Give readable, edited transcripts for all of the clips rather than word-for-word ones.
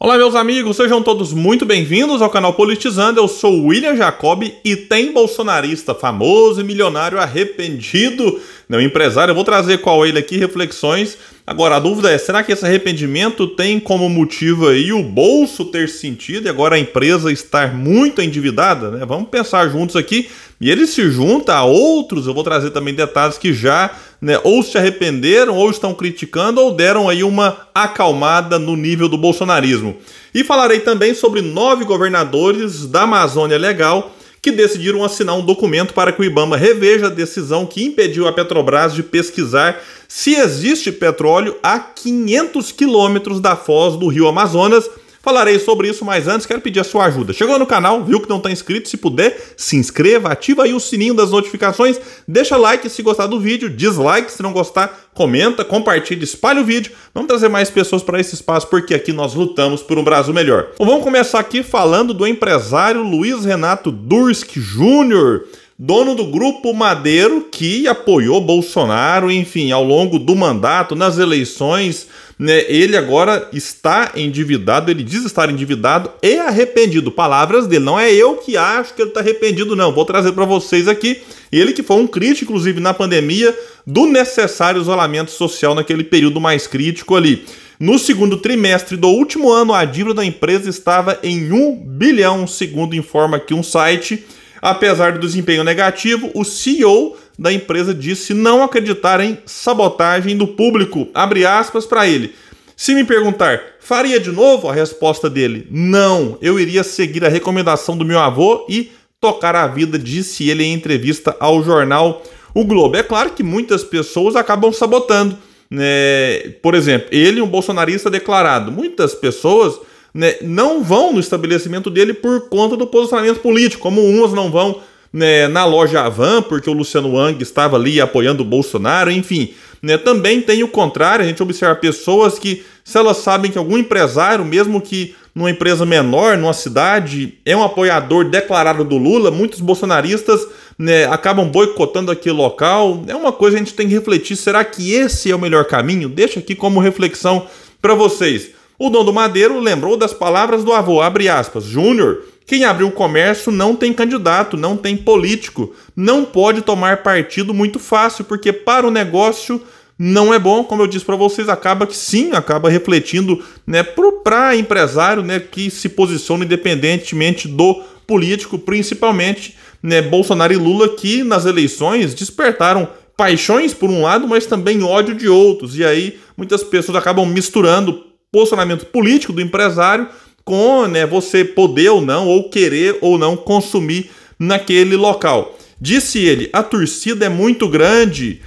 Olá meus amigos, sejam todos muito bem-vindos ao canal Politizando. Eu sou o William Jacob e tem bolsonarista famoso e milionário arrependido, não empresário. Eu vou trazer qual ele aqui, reflexões. Agora a dúvida é, será que esse arrependimento tem como motivo aí o bolso ter sentido e agora a empresa estar muito endividada, né? Vamos pensar juntos aqui. E ele se junta a outros, eu vou trazer também detalhes que já, ou se arrependeram, ou estão criticando, ou deram aí uma acalmada no nível do bolsonarismo. E falarei também sobre 9 governadores da Amazônia Legal que decidiram assinar um documento para que o IBAMA reveja a decisão que impediu a Petrobras de pesquisar se existe petróleo a 500 quilômetros da foz do rio Amazonas. Falarei sobre isso, mas antes quero pedir a sua ajuda. Chegou no canal, viu que não está inscrito? Se puder, se inscreva, ativa aí o sininho das notificações, deixa like se gostar do vídeo, dislike se não gostar, comenta, compartilha, espalha o vídeo. Vamos trazer mais pessoas para esse espaço, porque aqui nós lutamos por um Brasil melhor. Bom, vamos começar aqui falando do empresário Luiz Renato Durski Júnior, dono do Grupo Madeiro, que apoiou Bolsonaro, enfim, ao longo do mandato, nas eleições, né? Ele agora está endividado, ele diz estar endividado e arrependido. Palavras dele, não é eu que acho que ele está arrependido, não. Vou trazer para vocês aqui, ele que foi um crítico, inclusive, na pandemia, do necessário isolamento social naquele período mais crítico ali. No segundo trimestre do último ano, a dívida da empresa estava em 1 bilhão, segundo informa aqui um site. Apesar do desempenho negativo, o CEO da empresa disse não acreditar em sabotagem do público. Abre aspas para ele. Se me perguntar, faria de novo? A resposta dele, não. Eu iria seguir a recomendação do meu avô e tocar a vida, disse ele em entrevista ao jornal O Globo. É claro que muitas pessoas acabam sabotando, né? Por exemplo, ele, um bolsonarista declarado. Muitas pessoas, né, não vão no estabelecimento dele por conta do posicionamento político, como umas não vão, né, na loja Havan, porque o Luciano Hang estava ali apoiando o Bolsonaro, enfim. Né, também tem o contrário, a gente observa pessoas que, se elas sabem que algum empresário, mesmo que numa empresa menor, numa cidade, é um apoiador declarado do Lula, muitos bolsonaristas, né, acabam boicotando aquele local. É uma coisa que a gente tem que refletir, será que esse é o melhor caminho? Deixa aqui como reflexão para vocês. O dono do Madeiro lembrou das palavras do avô, abre aspas, Júnior, quem abriu o comércio não tem candidato, não tem político, não pode tomar partido muito fácil, porque para o negócio não é bom, como eu disse para vocês, acaba que sim, acaba refletindo, né, para empresário, né, que se posiciona independentemente do político, principalmente, né, Bolsonaro e Lula, que nas eleições despertaram paixões por um lado, mas também ódio de outros, e aí muitas pessoas acabam misturando posicionamento político do empresário com, né, você poder ou não, ou querer ou não consumir naquele local. Disse ele, a torcida é muito grande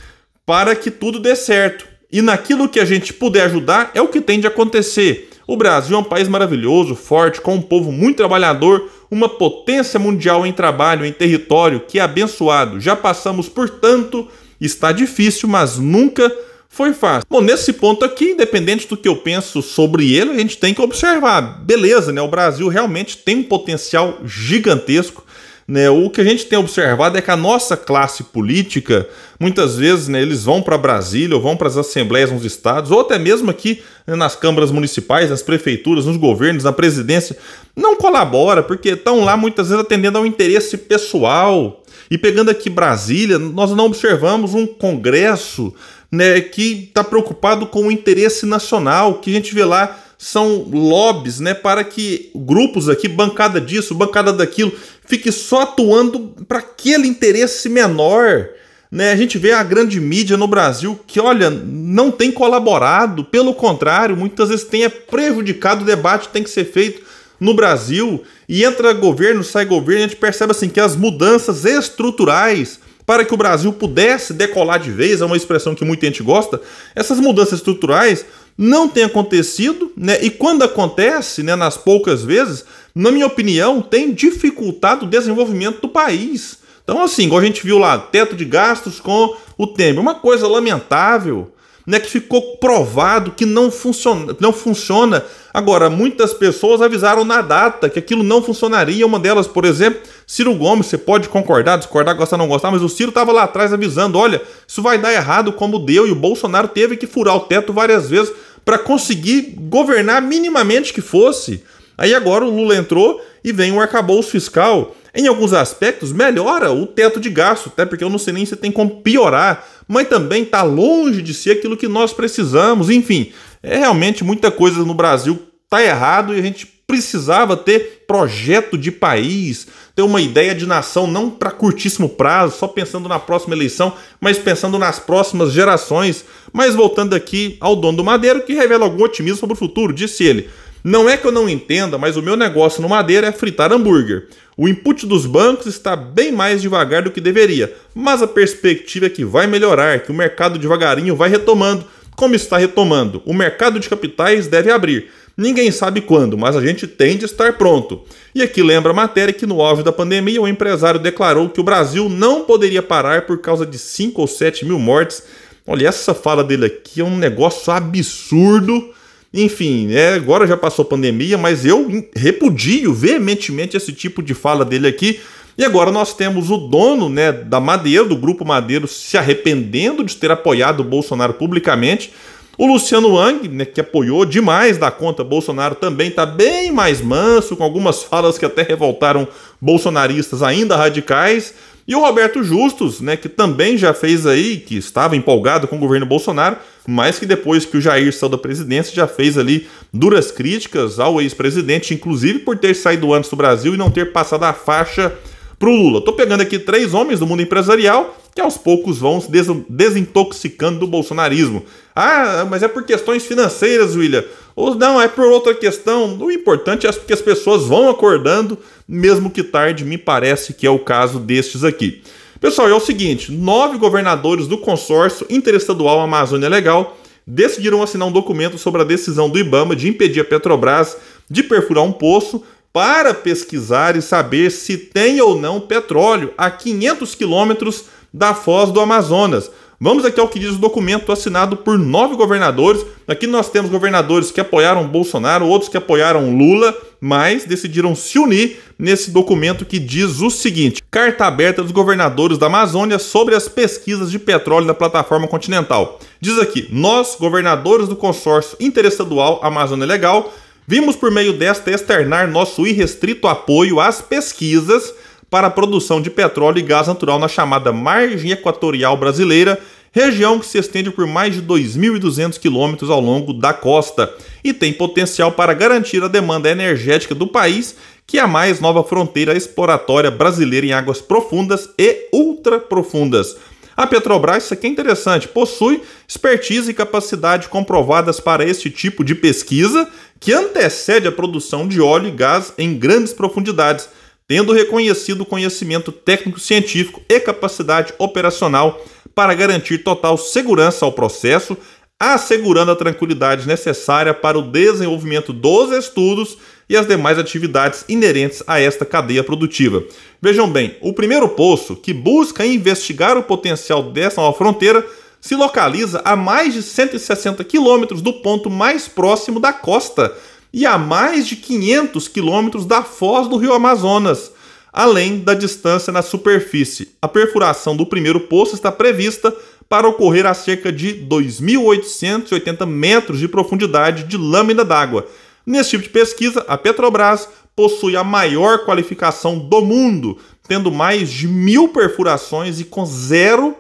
para que tudo dê certo. E naquilo que a gente puder ajudar é o que tem de acontecer. O Brasil é um país maravilhoso, forte, com um povo muito trabalhador, uma potência mundial em trabalho, em território, que é abençoado. Já passamos por tanto, está difícil, mas nunca foi fácil. Bom, nesse ponto aqui, independente do que eu penso sobre ele, a gente tem que observar. Beleza, né? O Brasil realmente tem um potencial gigantesco, né? O que a gente tem observado é que a nossa classe política, muitas vezes, né, eles vão para Brasília ou vão para as assembleias nos estados, ou até mesmo aqui, né, nas câmaras municipais, nas prefeituras, nos governos, na presidência, não colabora, porque estão lá muitas vezes atendendo ao interesse pessoal. E pegando aqui Brasília, nós não observamos um congresso, né, que está preocupado com o interesse nacional, que a gente vê lá são lobbies, né, para que grupos aqui, bancada disso, bancada daquilo, fique só atuando para aquele interesse menor. Né? A gente vê a grande mídia no Brasil que, olha, não tem colaborado, pelo contrário, muitas vezes tem prejudicado o debate que tem que ser feito no Brasil, e entra governo, sai governo, a gente percebe assim que as mudanças estruturais para que o Brasil pudesse decolar de vez, é uma expressão que muita gente gosta, essas mudanças estruturais não têm acontecido, né? E quando acontece, né, nas poucas vezes, na minha opinião, tem dificultado o desenvolvimento do país. Então, assim, igual a gente viu lá, teto de gastos com o Temer, uma coisa lamentável, né, que ficou provado que não funciona. Agora, muitas pessoas avisaram na data que aquilo não funcionaria. Uma delas, por exemplo, Ciro Gomes, você pode concordar, discordar, gostar, não gostar, mas o Ciro estava lá atrás avisando, olha, isso vai dar errado como deu, e o Bolsonaro teve que furar o teto várias vezes para conseguir governar minimamente que fosse. Aí agora o Lula entrou e vem um arcabouço fiscal. Em alguns aspectos melhora o teto de gasto, até porque eu não sei nem se tem como piorar, mas também está longe de ser aquilo que nós precisamos. Enfim, realmente muita coisa no Brasil está errado e a gente precisava ter projeto de país, ter uma ideia de nação não para curtíssimo prazo, só pensando na próxima eleição, mas pensando nas próximas gerações. Mas voltando aqui ao dono do Madeiro, que revela algum otimismo sobre o futuro, disse ele: não é que eu não entenda, mas o meu negócio no Madeira é fritar hambúrguer. O input dos bancos está bem mais devagar do que deveria, mas a perspectiva é que vai melhorar, que o mercado devagarinho vai retomando, como está retomando. O mercado de capitais deve abrir. Ninguém sabe quando, mas a gente tem de estar pronto. E aqui lembra a matéria que no auge da pandemia o empresário declarou que o Brasil não poderia parar por causa de 5 ou 7 mil mortes. Olha, essa fala dele aqui é um negócio absurdo. Enfim, agora já passou a pandemia, mas eu repudio veementemente esse tipo de fala dele aqui. E agora nós temos o dono, da Madeiro, do Grupo Madeiro, se arrependendo de ter apoiado o Bolsonaro publicamente. O Luciano Hang, que apoiou demais da conta Bolsonaro, também está bem mais manso, com algumas falas que até revoltaram bolsonaristas ainda radicais. E o Roberto Justus, que também já fez aí, que estava empolgado com o governo Bolsonaro, mas que depois que o Jair saiu da presidência já fez ali duras críticas ao ex-presidente, inclusive por ter saído antes do Brasil e não ter passado a faixa para o Lula. Estou pegando aqui 3 homens do mundo empresarial que aos poucos vão se desintoxicando do bolsonarismo. Ah, mas é por questões financeiras, William. Ou não, é por outra questão. O importante é que as pessoas vão acordando, mesmo que tarde, me parece que é o caso destes aqui. Pessoal, é o seguinte, 9 governadores do consórcio interestadual Amazônia Legal decidiram assinar um documento sobre a decisão do IBAMA de impedir a Petrobras de perfurar um poço para pesquisar e saber se tem ou não petróleo a 500 quilômetros da foz do Amazonas. Vamos aqui ao que diz o documento assinado por 9 governadores. Aqui nós temos governadores que apoiaram Bolsonaro, outros que apoiaram Lula, mas decidiram se unir nesse documento que diz o seguinte: carta aberta dos governadores da Amazônia sobre as pesquisas de petróleo na plataforma continental. Diz aqui: nós, governadores do consórcio interestadual Amazônia Legal, vimos por meio desta externar nosso irrestrito apoio às pesquisas para a produção de petróleo e gás natural na chamada margem equatorial brasileira, região que se estende por mais de 2.200 quilômetros ao longo da costa e tem potencial para garantir a demanda energética do país, que é a mais nova fronteira exploratória brasileira em águas profundas e ultraprofundas. A Petrobras, isso aqui é interessante, possui expertise e capacidade comprovadas para este tipo de pesquisa que antecede a produção de óleo e gás em grandes profundidades, tendo reconhecido conhecimento técnico-científico e capacidade operacional para garantir total segurança ao processo, assegurando a tranquilidade necessária para o desenvolvimento dos estudos e as demais atividades inerentes a esta cadeia produtiva. Vejam bem, o primeiro poço, que busca investigar o potencial dessa nova fronteira, se localiza a mais de 160 quilômetros do ponto mais próximo da costa e a mais de 500 quilômetros da foz do rio Amazonas, além da distância na superfície. A perfuração do primeiro poço está prevista para ocorrer a cerca de 2.880 metros de profundidade de lâmina d'água. Nesse tipo de pesquisa, a Petrobras possui a maior qualificação do mundo, tendo mais de 1.000 perfurações e com zero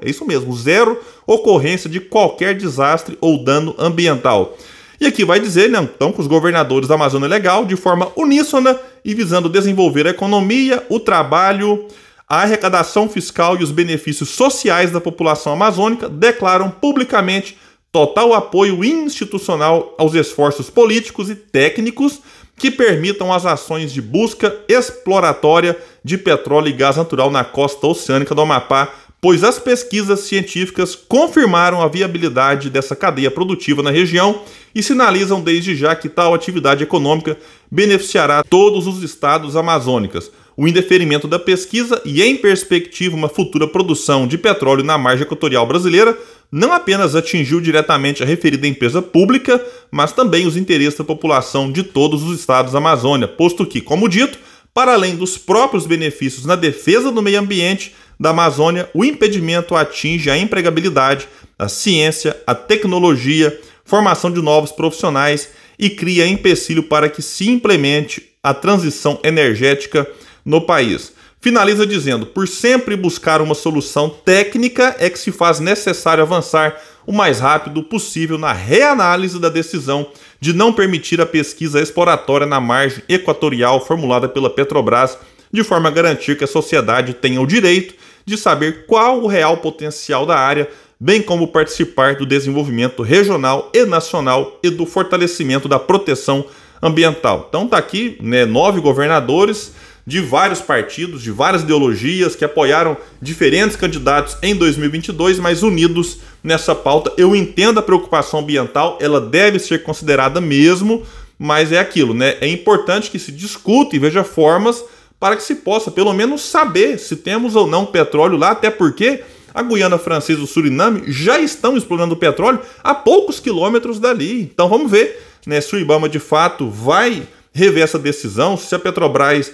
ocorrência de qualquer desastre ou dano ambiental. E aqui vai dizer, então, que os governadores da Amazônia Legal, de forma uníssona e visando desenvolver a economia, o trabalho, a arrecadação fiscal e os benefícios sociais da população amazônica, declaram publicamente total apoio institucional aos esforços políticos e técnicos que permitam as ações de busca exploratória de petróleo e gás natural na costa oceânica do Amapá, pois as pesquisas científicas confirmaram a viabilidade dessa cadeia produtiva na região e sinalizam desde já que tal atividade econômica beneficiará todos os estados amazônicos. O indeferimento da pesquisa e, em perspectiva, uma futura produção de petróleo na margem equatorial brasileira não apenas atingiu diretamente a referida empresa pública, mas também os interesses da população de todos os estados da Amazônia, posto que, como dito, para além dos próprios benefícios na defesa do meio ambiente da Amazônia, o impedimento atinge a empregabilidade, a ciência, a tecnologia, formação de novos profissionais e cria empecilho para que se implemente a transição energética no país. Finaliza dizendo: por sempre buscar uma solução técnica é que se faz necessário avançar o mais rápido possível na reanálise da decisão de não permitir a pesquisa exploratória na margem equatorial formulada pela Petrobras, de forma a garantir que a sociedade tenha o direito de saber qual o real potencial da área, bem como participar do desenvolvimento regional e nacional e do fortalecimento da proteção ambiental. Então tá aqui, 9 governadores de vários partidos, de várias ideologias, que apoiaram diferentes candidatos em 2022, mas unidos nessa pauta. Eu entendo a preocupação ambiental, ela deve ser considerada mesmo, mas é aquilo, É importante que se discuta e veja formas para que se possa, pelo menos, saber se temos ou não petróleo lá, até porque a Guiana Francesa e o Suriname já estão explorando petróleo a poucos quilômetros dali. Então vamos ver, se o IBAMA de fato vai rever essa decisão, se a Petrobras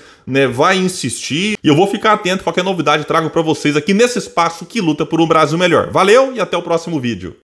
vai insistir. E eu vou ficar atento, qualquer novidade trago para vocês aqui nesse espaço que luta por um Brasil melhor. Valeu e até o próximo vídeo.